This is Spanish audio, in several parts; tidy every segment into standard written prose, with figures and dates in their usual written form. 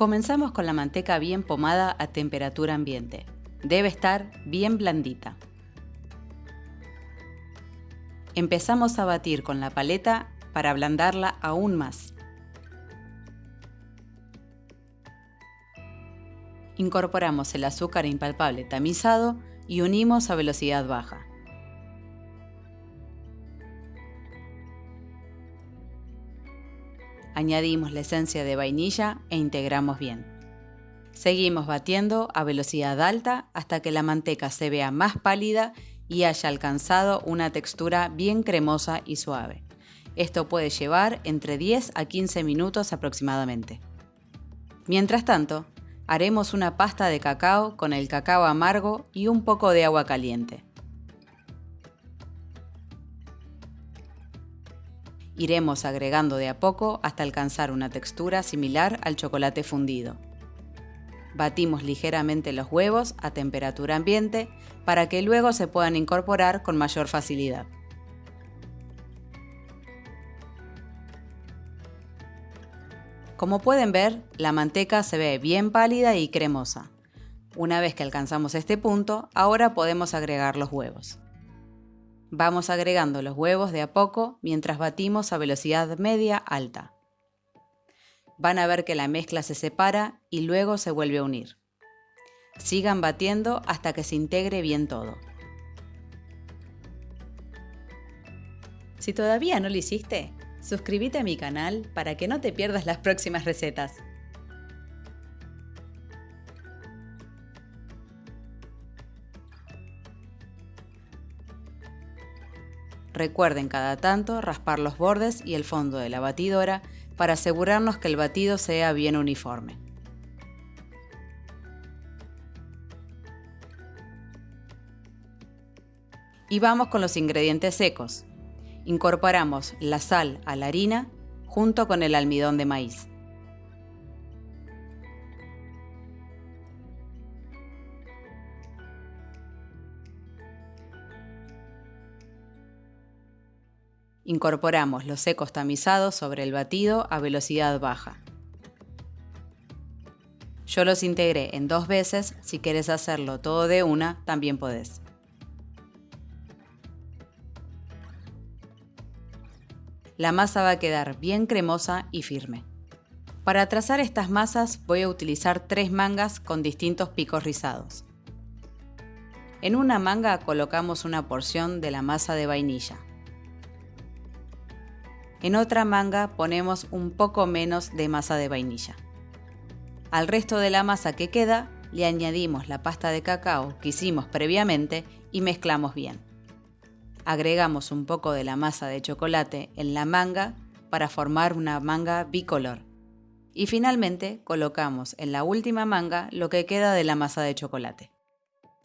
Comenzamos con la manteca bien pomada a temperatura ambiente. Debe estar bien blandita. Empezamos a batir con la paleta para ablandarla aún más. Incorporamos el azúcar impalpable tamizado y unimos a velocidad baja. Añadimos la esencia de vainilla e integramos bien. Seguimos batiendo a velocidad alta hasta que la manteca se vea más pálida y haya alcanzado una textura bien cremosa y suave. Esto puede llevar entre 10 a 15 minutos aproximadamente. Mientras tanto, haremos una pasta de cacao con el cacao amargo y un poco de agua caliente. Iremos agregando de a poco hasta alcanzar una textura similar al chocolate fundido. Batimos ligeramente los huevos a temperatura ambiente para que luego se puedan incorporar con mayor facilidad. Como pueden ver, la manteca se ve bien pálida y cremosa. Una vez que alcanzamos este punto, ahora podemos agregar los huevos. Vamos agregando los huevos de a poco mientras batimos a velocidad media-alta. Van a ver que la mezcla se separa y luego se vuelve a unir. Sigan batiendo hasta que se integre bien todo. Si todavía no lo hiciste, suscríbete a mi canal para que no te pierdas las próximas recetas. Recuerden cada tanto raspar los bordes y el fondo de la batidora para asegurarnos que el batido sea bien uniforme. Y vamos con los ingredientes secos. Incorporamos la sal a la harina junto con el almidón de maíz. Incorporamos los secos tamizados sobre el batido a velocidad baja. Yo los integré en 2 veces, si quieres hacerlo todo de una, también podés. La masa va a quedar bien cremosa y firme. Para trazar estas masas voy a utilizar 3 mangas con distintos picos rizados. En una manga colocamos una porción de la masa de vainilla. En otra manga ponemos un poco menos de masa de vainilla. Al resto de la masa que queda le añadimos la pasta de cacao que hicimos previamente y mezclamos bien. Agregamos un poco de la masa de chocolate en la manga para formar una manga bicolor. Y finalmente colocamos en la última manga lo que queda de la masa de chocolate.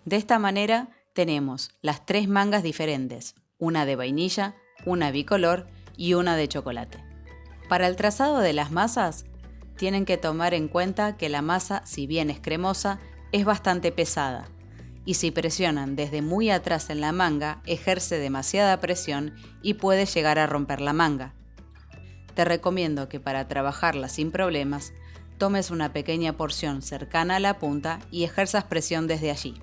De esta manera tenemos las 3 mangas diferentes, una de vainilla, una bicolor y una de chocolate. Para el trazado de las masas, tienen que tomar en cuenta que la masa, si bien es cremosa, es bastante pesada. Y si presionan desde muy atrás en la manga, ejerce demasiada presión y puede llegar a romper la manga. Te recomiendo que para trabajarla sin problemas, tomes una pequeña porción cercana a la punta y ejerzas presión desde allí.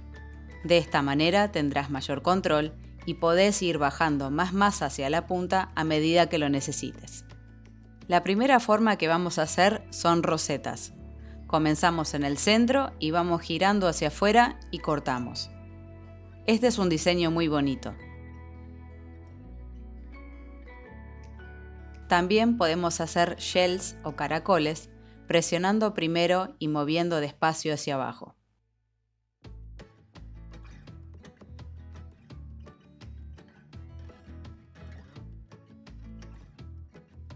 De esta manera tendrás mayor control y podés ir bajando más masa hacia la punta a medida que lo necesites. La primera forma que vamos a hacer son rosetas. Comenzamos en el centro y vamos girando hacia afuera y cortamos. Este es un diseño muy bonito. También podemos hacer shells o caracoles, presionando primero y moviendo despacio hacia abajo.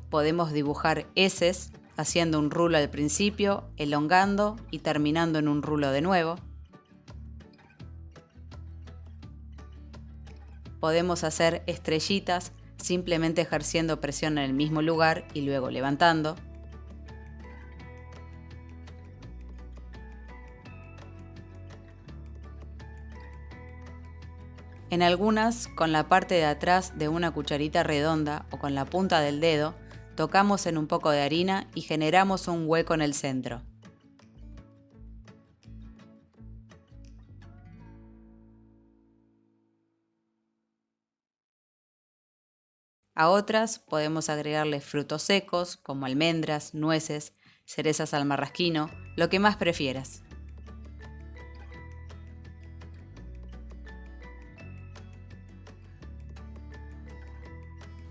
Podemos dibujar eses, haciendo un rulo al principio, elongando y terminando en un rulo de nuevo. Podemos hacer estrellitas, simplemente ejerciendo presión en el mismo lugar y luego levantando. En algunas, con la parte de atrás de una cucharita redonda o con la punta del dedo, tocamos en un poco de harina y generamos un hueco en el centro. A otras podemos agregarle frutos secos como almendras, nueces, cerezas al marrasquino, lo que más prefieras.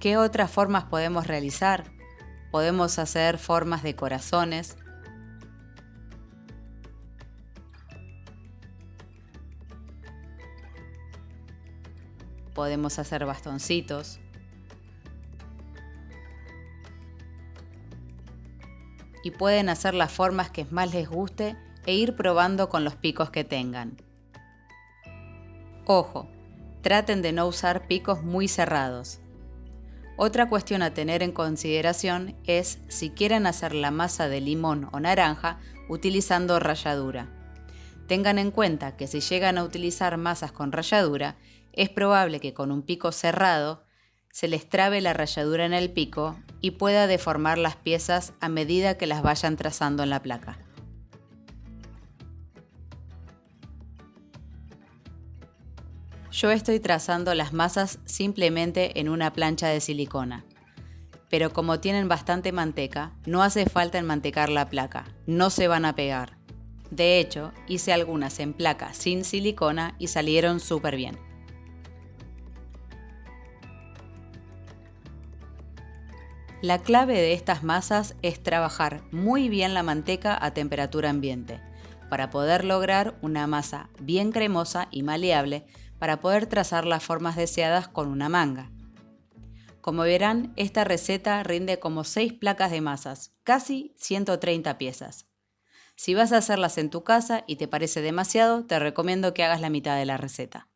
¿Qué otras formas podemos realizar? Podemos hacer formas de corazones. Podemos hacer bastoncitos. Y pueden hacer las formas que más les guste e ir probando con los picos que tengan. Ojo, traten de no usar picos muy cerrados. Otra cuestión a tener en consideración es si quieren hacer la masa de limón o naranja utilizando ralladura. Tengan en cuenta que si llegan a utilizar masas con ralladura, es probable que con un pico cerrado se les trabe la ralladura en el pico y pueda deformar las piezas a medida que las vayan trazando en la placa. Yo estoy trazando las masas simplemente en una plancha de silicona, pero como tienen bastante manteca, no hace falta enmantecar la placa, no se van a pegar. De hecho, hice algunas en placa sin silicona y salieron súper bien. La clave de estas masas es trabajar muy bien la manteca a temperatura ambiente, para poder lograr una masa bien cremosa y maleable para poder trazar las formas deseadas con una manga. Como verán, esta receta rinde como 6 placas de masas, casi 130 piezas. Si vas a hacerlas en tu casa y te parece demasiado, te recomiendo que hagas la mitad de la receta.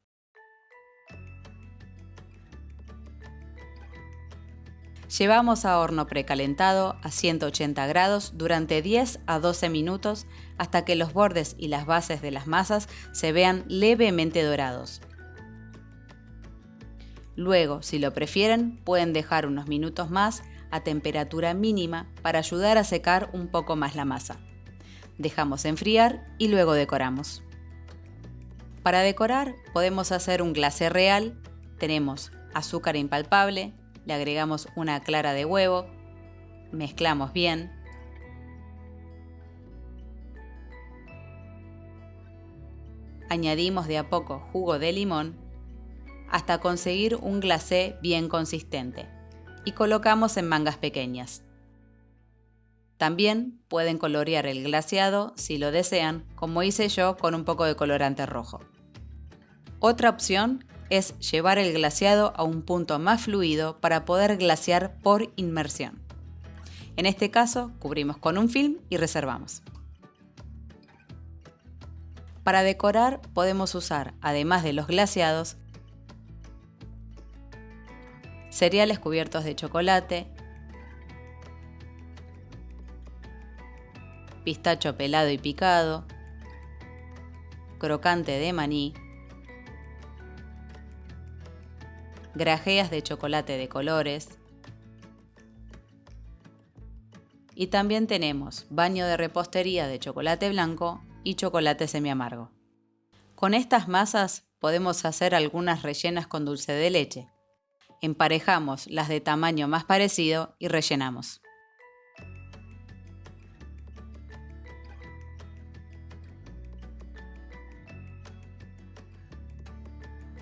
Llevamos a horno precalentado a 180 grados durante 10 a 12 minutos hasta que los bordes y las bases de las masas se vean levemente dorados. Luego, si lo prefieren, pueden dejar unos minutos más a temperatura mínima para ayudar a secar un poco más la masa. Dejamos enfriar y luego decoramos. Para decorar podemos hacer un glacé real. Tenemos azúcar impalpable, le agregamos una clara de huevo, mezclamos bien. Añadimos de a poco jugo de limón hasta conseguir un glacé bien consistente y colocamos en mangas pequeñas. También pueden colorear el glaseado si lo desean, como hice yo con un poco de colorante rojo. Otra opción es llevar el glaseado a un punto más fluido para poder glasear por inmersión. En este caso, cubrimos con un film y reservamos. Para decorar podemos usar, además de los glaseados, cereales cubiertos de chocolate, pistacho pelado y picado, crocante de maní, grajeas de chocolate de colores y también tenemos baño de repostería de chocolate blanco y chocolate semiamargo. Con estas masas podemos hacer algunas rellenas con dulce de leche. Emparejamos las de tamaño más parecido y rellenamos.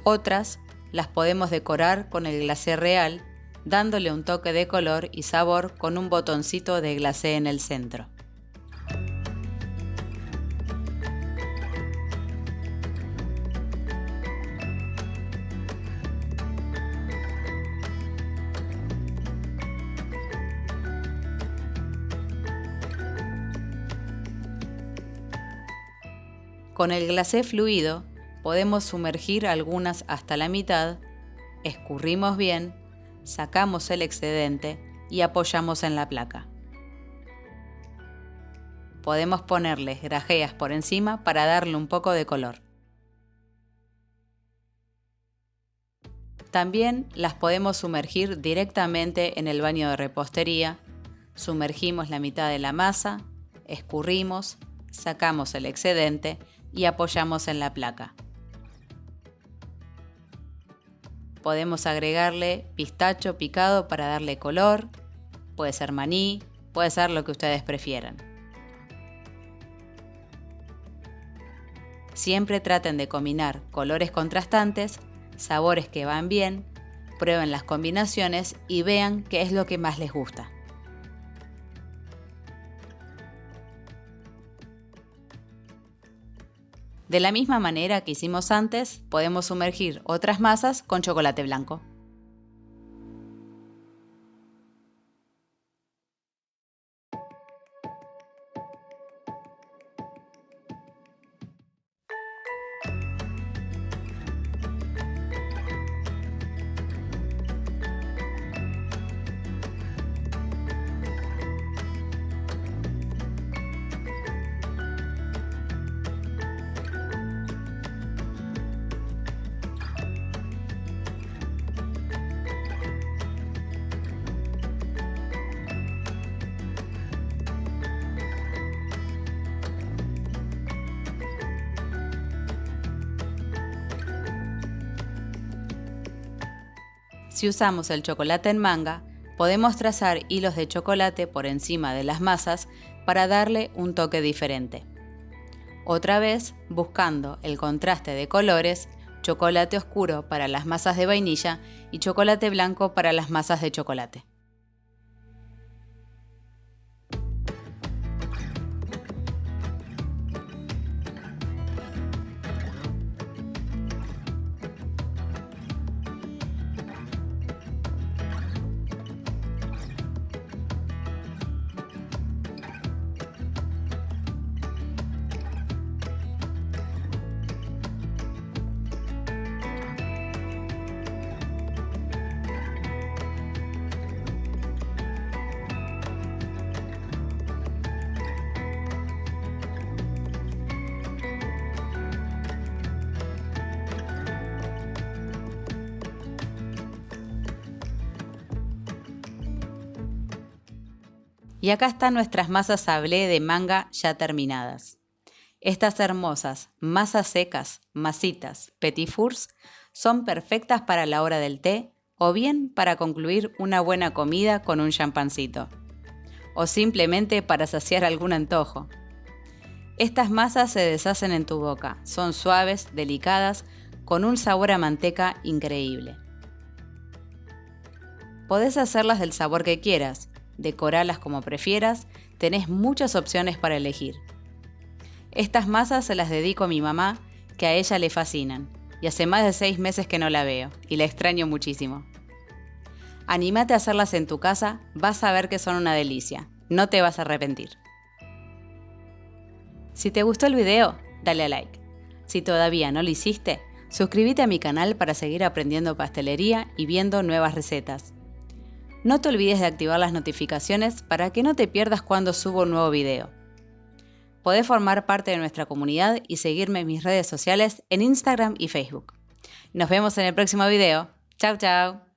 Otras las podemos decorar con el glacé real, dándole un toque de color y sabor con un botoncito de glacé en el centro. Con el glacé fluido podemos sumergir algunas hasta la mitad, escurrimos bien, sacamos el excedente y apoyamos en la placa. Podemos ponerles grajeas por encima para darle un poco de color. También las podemos sumergir directamente en el baño de repostería. Sumergimos la mitad de la masa, escurrimos, sacamos el excedente y apoyamos en la placa. Podemos agregarle pistacho picado para darle color, puede ser maní, puede ser lo que ustedes prefieran. Siempre traten de combinar colores contrastantes, sabores que van bien, prueben las combinaciones y vean qué es lo que más les gusta. De la misma manera que hicimos antes, podemos sumergir otras masas con chocolate blanco. Si usamos el chocolate en manga, podemos trazar hilos de chocolate por encima de las masas para darle un toque diferente. Otra vez, buscando el contraste de colores, chocolate oscuro para las masas de vainilla y chocolate blanco para las masas de chocolate. Y acá están nuestras masas sablé de manga ya terminadas. Estas hermosas masas secas, masitas, petit fours, son perfectas para la hora del té o bien para concluir una buena comida con un champancito. O simplemente para saciar algún antojo. Estas masas se deshacen en tu boca, son suaves, delicadas, con un sabor a manteca increíble. Podés hacerlas del sabor que quieras, decoralas como prefieras, tenés muchas opciones para elegir. Estas masas se las dedico a mi mamá, que a ella le fascinan, y hace más de 6 meses que no la veo, y la extraño muchísimo. Anímate a hacerlas en tu casa, vas a ver que son una delicia, no te vas a arrepentir. Si te gustó el video, dale a like. Si todavía no lo hiciste, suscríbete a mi canal para seguir aprendiendo pastelería y viendo nuevas recetas. No te olvides de activar las notificaciones para que no te pierdas cuando subo un nuevo video. Podés formar parte de nuestra comunidad y seguirme en mis redes sociales en Instagram y Facebook. Nos vemos en el próximo video. Chau, chau.